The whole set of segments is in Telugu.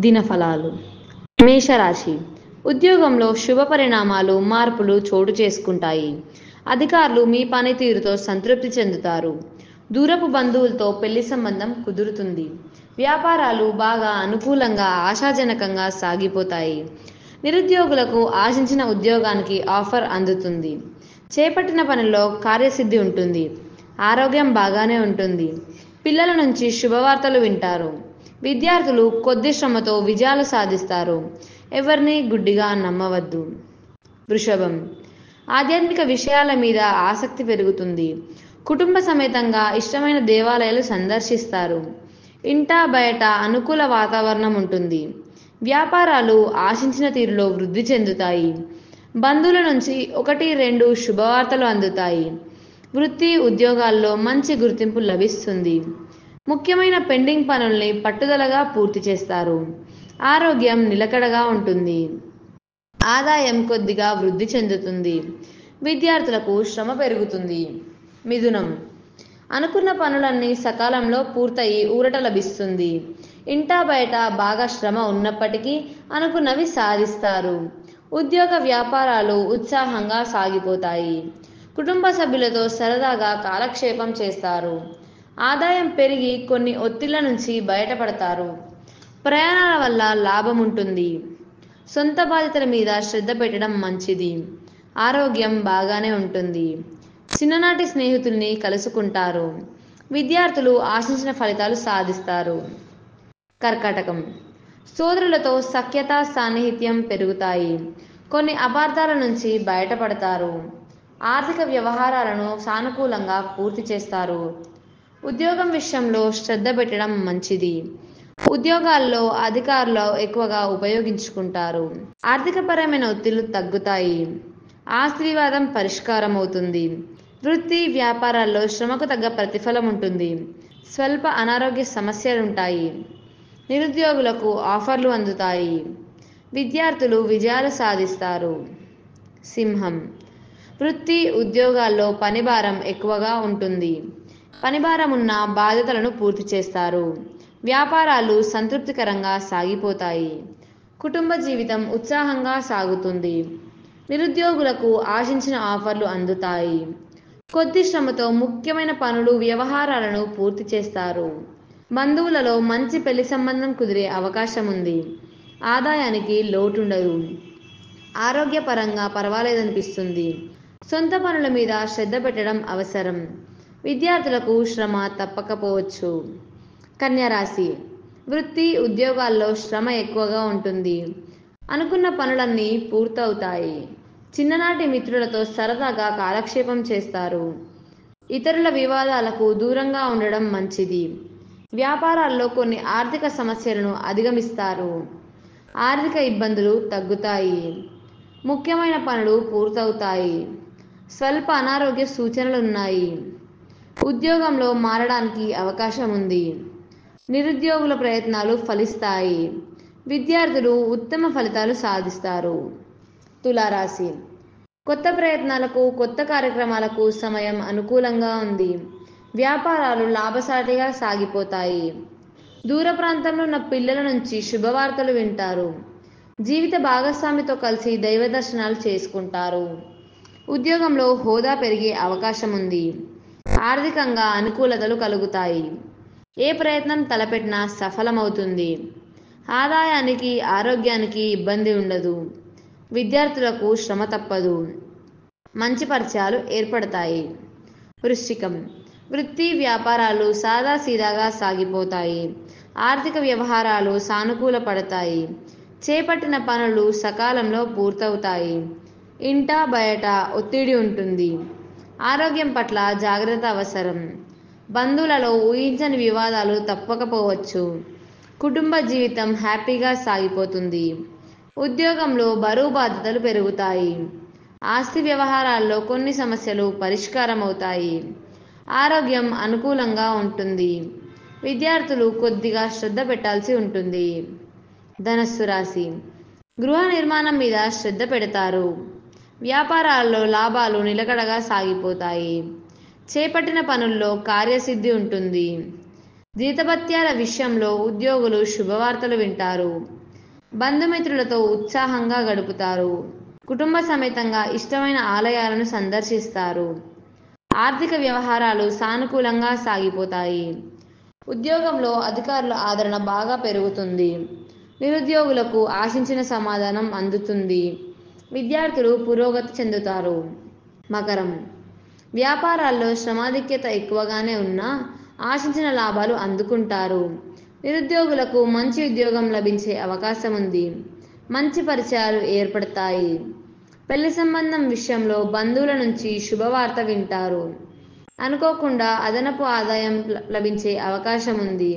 దినఫలాలు. మేషరాశి. ఉద్యోగంలో శుభ పరిణామాలు, మార్పులు చోటు చేసుకుంటాయి. అధికారులు మీ పనితీరుతో సంతృప్తి చెందుతారు. దూరపు బంధువులతో పెళ్లి సంబంధం కుదురుతుంది. వ్యాపారాలు బాగా అనుకూలంగా, ఆశాజనకంగా సాగిపోతాయి. నిరుద్యోగులకు ఆశించిన ఉద్యోగానికి ఆఫర్ అందుతుంది. చేపట్టిన పనిలో కార్యసిద్ధి ఉంటుంది. ఆరోగ్యం బాగానే ఉంటుంది. పిల్లల నుంచి శుభవార్తలు వింటారు. విద్యార్థులు కొద్ది శ్రమతో విజయాలు సాధిస్తారు. ఎవరిని గుడ్డిగా నమ్మవద్దు. వృషభం. ఆధ్యాత్మిక విషయాల మీద ఆసక్తి పెరుగుతుంది. కుటుంబ సమేతంగా ఇష్టమైన దేవాలయాలు సందర్శిస్తారు. ఇంటా బయట అనుకూల వాతావరణం ఉంటుంది. వ్యాపారాలు ఆశించిన తీరులో వృద్ధి చెందుతాయి. బంధువుల నుంచి 1-2 శుభవార్తలు అందుతాయి. వృత్తి ఉద్యోగాల్లో మంచి గుర్తింపు లభిస్తుంది. ముఖ్యమైన పెండింగ్ పనుల్ని పట్టుదలగా పూర్తి చేస్తారు. ఆరోగ్యం నిలకడగా ఉంటుంది. ఆదాయం కొద్దిగా వృద్ధి చెందుతుంది. విద్యార్థులకు శ్రమ పెరుగుతుంది. మిథునం. అనుకున్న పనులన్నీ సకాలంలో పూర్తయి ఊరట లభిస్తుంది. ఇంటా బయట బాగా శ్రమ ఉన్నప్పటికీ అనుకున్నవి సాధిస్తారు. ఉద్యోగ వ్యాపారాలు ఉత్సాహంగా సాగిపోతాయి. కుటుంబ సభ్యులతో సరదాగా కాలక్షేపం చేస్తారు. ఆదాయం పెరిగి కొన్ని ఒత్తిళ్ల నుంచి బయటపడతారు. ప్రయాణాల వల్ల లాభం ఉంటుంది. సొంత బాధ్యతల మీద శ్రద్ధ పెట్టడం మంచిది. ఆరోగ్యం బాగానే ఉంటుంది. చిన్ననాటి స్నేహితుల్ని కలుసుకుంటారు. విద్యార్థులు ఆశించిన ఫలితాలు సాధిస్తారు. కర్కాటకం. సోదరులతో సఖ్యత, సాన్నిహిత్యం పెరుగుతాయి. కొన్ని అపార్థాల నుంచి బయటపడతారు. ఆర్థిక వ్యవహారాలను సానుకూలంగా పూర్తి చేస్తారు. ఉద్యోగం విషయంలో శ్రద్ధ పెట్టడం మంచిది. ఉద్యోగాల్లో అధికారులు ఎక్కువగా ఉపయోగించుకుంటారు. ఆర్థికపరమైన ఒత్తిళ్లు తగ్గుతాయి. ఆస్తి వివాదం పరిష్కారం అవుతుంది. వృత్తి వ్యాపారాల్లో శ్రమకు తగ్గ ప్రతిఫలం ఉంటుంది. స్వల్ప అనారోగ్య సమస్యలుంటాయి. నిరుద్యోగులకు ఆఫర్లు అందుతాయి. విద్యార్థులు విజయాలు సాధిస్తారు. సింహం. వృత్తి ఉద్యోగాల్లో పనిభారం ఎక్కువగా ఉంటుంది. పనిభారం ఉన్న బాధ్యతలను పూర్తి చేస్తారు. వ్యాపారాలు సంతృప్తికరంగా సాగిపోతాయి. కుటుంబ జీవితం ఉత్సాహంగా సాగుతుంది. నిరుద్యోగులకు ఆశించిన ఆఫర్లు అందుతాయి. కొద్ది శ్రమతో ముఖ్యమైన పనులు, వ్యవహారాలను పూర్తి చేస్తారు. బంధువులలో మంచి పెళ్లి సంబంధం కుదిరే అవకాశం ఉంది. ఆదాయానికి లోటుండదు. ఆరోగ్యపరంగా పర్వాలేదనిపిస్తుంది. సొంత పనుల మీద శ్రద్ధ పెట్టడం అవసరం. విద్యార్థులకు శ్రమ తప్పకపోవచ్చు. కన్యారాశి. వృత్తి ఉద్యోగాల్లో శ్రమ ఎక్కువగా ఉంటుంది. అనుకున్న పనులన్నీ పూర్తవుతాయి. చిన్ననాటి మిత్రులతో సరదాగా కాలక్షేపం చేస్తారు. ఇతరుల వివాదాలకు దూరంగా ఉండడం మంచిది. వ్యాపారాల్లో కొన్ని ఆర్థిక సమస్యలను అధిగమిస్తారు. ఆర్థిక ఇబ్బందులు తగ్గుతాయి. ముఖ్యమైన పనులు పూర్తవుతాయి. స్వల్ప అనారోగ్య సూచనలున్నాయి. ఉద్యోగంలో మారడానికి అవకాశం ఉంది. నిరుద్యోగుల ప్రయత్నాలు ఫలిస్తాయి. విద్యార్థులు ఉత్తమ ఫలితాలు సాధిస్తారు. తులారాశి. కొత్త ప్రయత్నాలకు, కొత్త కార్యక్రమాలకు సమయం అనుకూలంగా ఉంది. వ్యాపారాలు లాభసాటిగా సాగిపోతాయి. దూర ప్రాంతంలో ఉన్న పిల్లల నుంచి శుభవార్తలు వింటారు. జీవిత భాగస్వామితో కలిసి దైవ దర్శనాలు చేసుకుంటారు. ఉద్యోగంలో హోదా పెరిగే అవకాశం ఉంది. ఆర్థికంగా అనుకూలతలు కలుగుతాయి. ఏ ప్రయత్నం తలపెట్టినా సఫలమవుతుంది. ఆదాయానికి, ఆరోగ్యానికి ఇబ్బంది ఉండదు. విద్యార్థులకు శ్రమ తప్పదు. మంచి పరిచయాలు ఏర్పడతాయి. వృశ్చికం. వృత్తి వ్యాపారాలు సాదాసీదాగా సాగిపోతాయి. ఆర్థిక వ్యవహారాలు సానుకూలపడతాయి. చేపట్టిన పనులు సకాలంలో పూర్తవుతాయి. ఇంటా బయట ఒత్తిడి ఉంటుంది. ఆరోగ్యం పట్ల జాగ్రత్త అవసరం. బంధువులలో ఊహించని వివాదాలు తప్పకపోవచ్చు. కుటుంబ జీవితం హ్యాపీగా సాగిపోతుంది. ఉద్యోగంలో బరువు బాధ్యతలు పెరుగుతాయి. ఆస్తి వ్యవహారాల్లో కొన్ని సమస్యలు పరిష్కారం అవుతాయి. ఆరోగ్యం అనుకూలంగా ఉంటుంది. విద్యార్థులు కొద్దిగా శ్రద్ధ పెట్టాల్సి ఉంటుంది. ధనస్సు రాశి. గృహ నిర్మాణం మీద శ్రద్ధ పెడతారు. వ్యాపారాల్లో లాభాలు నిలకడగా సాగిపోతాయి. చేపట్టిన పనుల్లో కార్యసిద్ధి ఉంటుంది. జీతభత్యాల విషయంలో ఉద్యోగులు శుభవార్తలు వింటారు. బంధుమిత్రులతో ఉత్సాహంగా గడుపుతారు. కుటుంబ సమేతంగా ఇష్టమైన ఆలయాలను సందర్శిస్తారు. ఆర్థిక వ్యవహారాలు సానుకూలంగా సాగిపోతాయి. ఉద్యోగంలో అధికారుల ఆదరణ బాగా పెరుగుతుంది. నిరుద్యోగులకు ఆశించిన సమాధానం అందుతుంది. విద్యార్థులు పురోగతి చెందుతారు. మకరం. వ్యాపారాల్లో శ్రమాధిక్యత ఎక్కువగానే ఉన్నా ఆశించిన లాభాలు అందుకుంటారు. నిరుద్యోగులకు మంచి ఉద్యోగం లభించే అవకాశం ఉంది. మంచి పరిచయాలు ఏర్పడతాయి. పెళ్లి సంబంధం విషయంలో బంధువుల నుంచి శుభవార్త వింటారు. అనుకోకుండా అదనపు ఆదాయం లభించే అవకాశం ఉంది.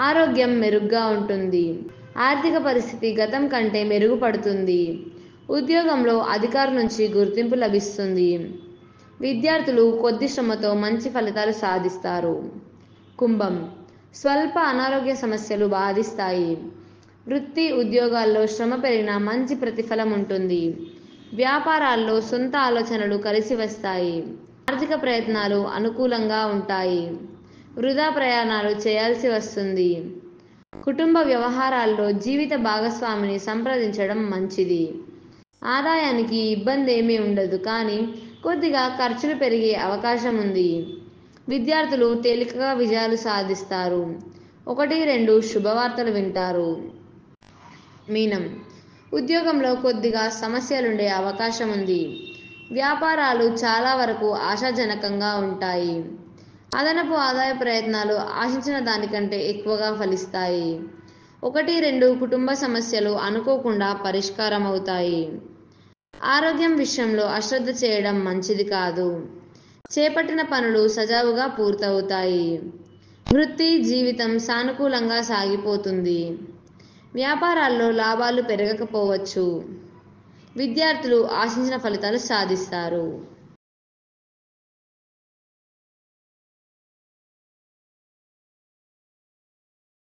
ఆరోగ్యం మెరుగ్గా ఉంటుంది. ఆర్థిక పరిస్థితి గతం కంటే మెరుగుపడుతుంది. ఉద్యోగంలో అధికారుల నుంచి గుర్తింపు లభిస్తుంది. విద్యార్థులు కొద్ది శ్రమతో మంచి ఫలితాలు సాధిస్తారు. కుంభం. స్వల్ప అనారోగ్య సమస్యలు బాధిస్తాయి. వృత్తి ఉద్యోగాల్లో శ్రమ పెరిగినా మంచి ప్రతిఫలం ఉంటుంది. వ్యాపారాల్లో సొంత ఆలోచనలు కలిసి వస్తాయి. ఆర్థిక ప్రయత్నాలు అనుకూలంగా ఉంటాయి. వృధా ప్రయాణాలు చేయాల్సి వస్తుంది. కుటుంబ వ్యవహారాల్లో జీవిత భాగస్వామిని సంప్రదించడం మంచిది. ఆదాయానికి ఇబ్బంది ఏమీ ఉండదు, కానీ కొద్దిగా ఖర్చులు పెరిగే అవకాశం ఉంది. విద్యార్థులు తేలికగా విజయాలు సాధిస్తారు. 1-2 శుభవార్తలు వింటారు. మీనం. ఉద్యోగంలో కొద్దిగా సమస్యలుండే అవకాశం ఉంది. వ్యాపారాలు చాలా వరకు ఆశాజనకంగా ఉంటాయి. అదనపు ఆదాయ ప్రయత్నాలు ఆశించిన దానికంటే ఎక్కువగా ఫలిస్తాయి. 1-2 కుటుంబ సమస్యలు అనుకోకుండా పరిష్కారం అవుతాయి. ఆరోగ్యం విషయంలో అశ్రద్ధ చేయడం మంచిది కాదు. చేపట్టిన పనులు సజావుగా పూర్తవుతాయి. వృత్తి జీవితం సానుకూలంగా సాగిపోతుంది. వ్యాపారాల్లో లాభాలు పెరగకపోవచ్చు. విద్యార్థులు ఆశించిన ఫలితాలు సాధిస్తారు.